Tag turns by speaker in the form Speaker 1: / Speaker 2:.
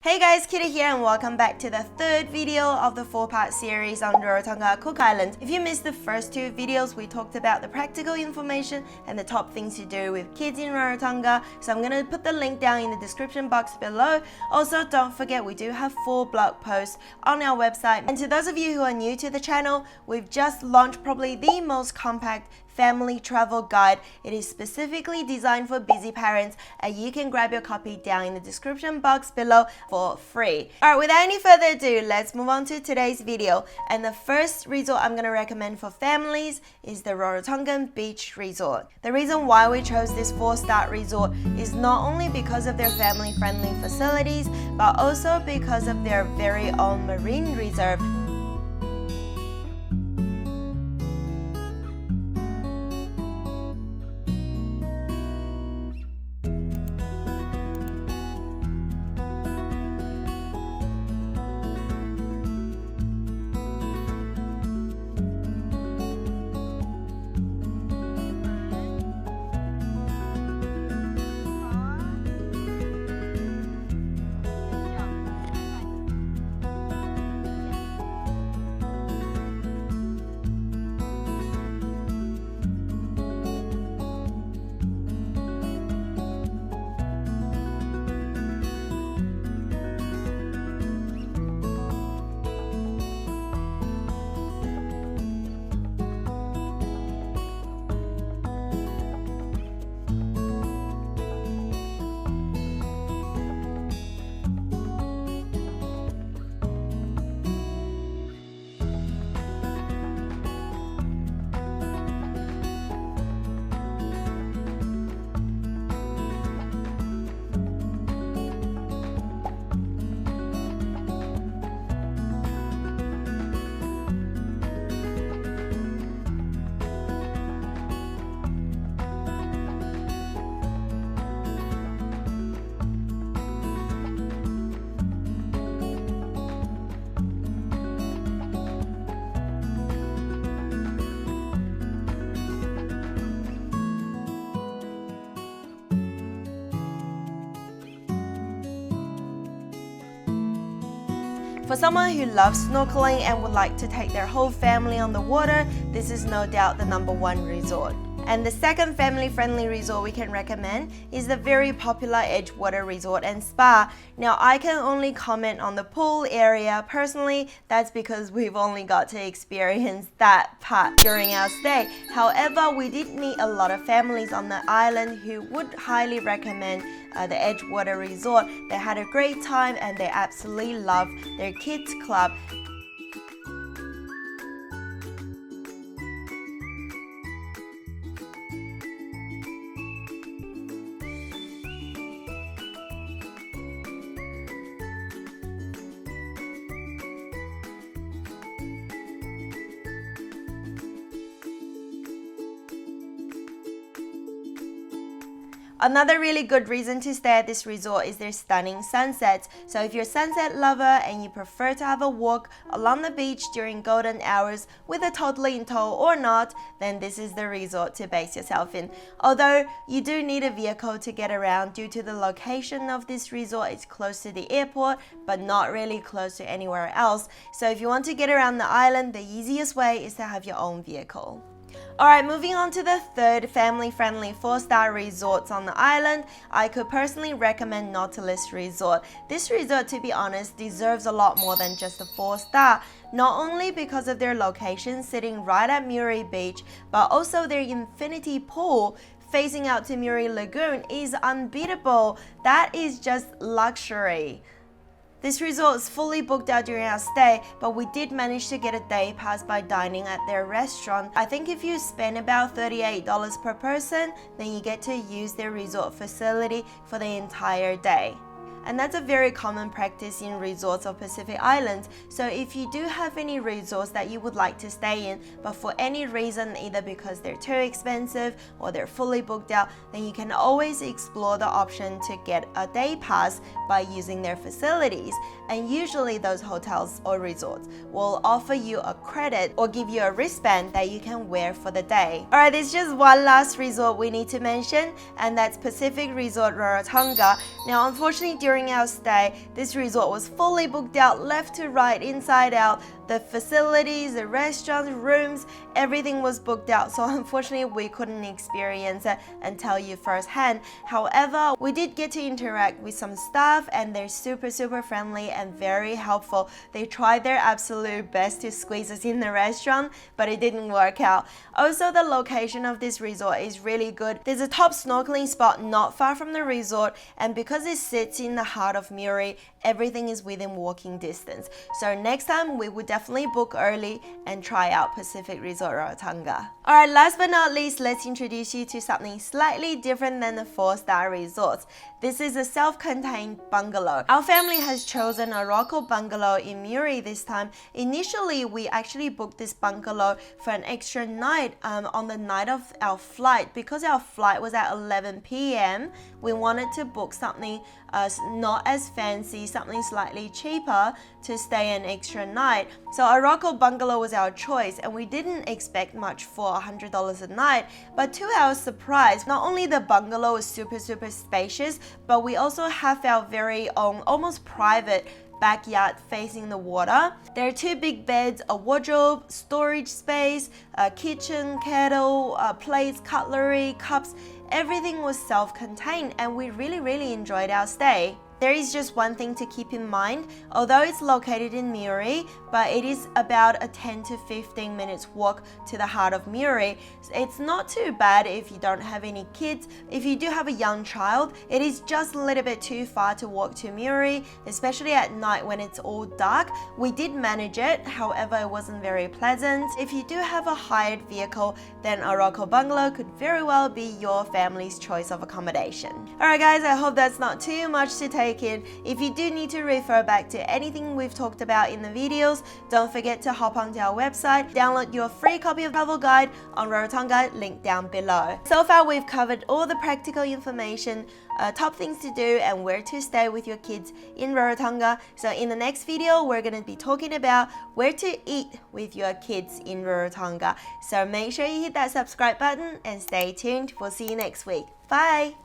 Speaker 1: Hey guys, Kitty here and welcome back to the third video of the 4-part series on Rarotonga Cook Island. If you missed the first two videos, we talked about the practical information and the top things to do with kids in Rarotonga, so I'm going to put the link down in the description box below. Also, don't forget we do have 4 blog posts on our website. And to those of you who are new to the channel, we've just launched probably the most compact family travel guide. It is specifically designed for busy parents and you can grab your copy down in the description box below for free. Alright, without any further ado, let's move on to today's video. And the first resort I'm going to recommend for families is the Rarotongan Beach Resort. The reason why we chose this 4-star resort is not only because of their family-friendly facilities, but also because of their very own marine reserve. For someone who loves snorkeling and would like to take their whole family on the water, this is no doubt the #1 resort. And the second family-friendly resort we can recommend is the very popular Edgewater Resort and Spa. Now, I can only comment on the pool area. Personally, that's because we've only got to experience that part during our stay. However, we did meet a lot of families on the island who would highly recommend the Edgewater Resort. They had a great time and they absolutely love their kids club. Another really good reason to stay at this resort is their stunning sunsets. So if you're a sunset lover and you prefer to have a walk along the beach during golden hours with a toddler in tow or not, then this is the resort to base yourself in. Although you do need a vehicle to get around due to the location of this resort. It's close to the airport but not really close to anywhere else. So if you want to get around the island, the easiest way is to have your own vehicle. Alright, moving on to the third family-friendly 4-star resorts on the island, I could personally recommend Nautilus Resort. This resort, to be honest, deserves a lot more than just a 4-star, not only because of their location sitting right at Murray Beach, but also their infinity pool facing out to Murray Lagoon is unbeatable. That is just luxury. This resort is fully booked out during our stay, but we did manage to get a day pass by dining at their restaurant. I think if you spend about $38 per person, then you get to use their resort facility for the entire day. And that's a very common practice in resorts of Pacific Islands. So if you do have any resorts that you would like to stay in, but for any reason, either because they're too expensive or they're fully booked out, then you can always explore the option to get a day pass by using their facilities. And usually those hotels or resorts will offer you a credit or give you a wristband that you can wear for the day. Alright, there's just one last resort we need to mention, and that's Pacific Resort Rarotonga. Now, unfortunately, during during our stay, this resort was fully booked out, left to right, inside out. The facilities, the restaurants, rooms, everything was booked out. So unfortunately, we couldn't experience it and tell you firsthand. However, we did get to interact with some staff, and they're super friendly and very helpful. They tried their absolute best to squeeze us in the restaurant, but it didn't work out. Also, the location of this resort is really good. There's a top snorkeling spot not far from the resort, and because it sits in the heart of Muri, everything is within walking distance. So next time we would definitely book early and try out Pacific Resort Rarotonga. Alright, last but not least, let's introduce you to something slightly different than the 4-star resorts. This is a self-contained bungalow. Our family has chosen Aroko Bungalow in Muri this time. Initially, we actually booked this bungalow for an extra night on the night of our flight. Because our flight was at 11 p.m, we wanted to book something not as fancy, something slightly cheaper to stay an extra night. So Aroko Bungalow was our choice, and we didn't expect much for $100 a night. But to our surprise, not only the bungalow is super spacious, but we also have our very own, almost private backyard facing the water. There are 2 big beds, a wardrobe, storage space, a kitchen, kettle, plates, cutlery, cups. Everything was self-contained, and we really enjoyed our stay. There is just one thing to keep in mind. Although it's located in Muri, but it is about a 10 to 15 minutes walk to the heart of Muri. It's not too bad if you don't have any kids. If you do have a young child, it is just a little bit too far to walk to Muri, especially at night when it's all dark. We did manage it, however it wasn't very pleasant. If you do have a hired vehicle, then Aroko Bungalow could very well be your family's choice of accommodation. Alright guys, I hope that's not too much to take in. If you do need to refer back to anything we've talked about in the videos, don't forget to hop onto our website, download your free copy of travel guide on Rarotonga, link down below. So far we've covered all the practical information, top things to do, and where to stay with your kids in Rarotonga. So in the next video, we're going to be talking about where to eat with your kids in Rarotonga. So make sure you hit that subscribe button and stay tuned. We'll see you next week. Bye!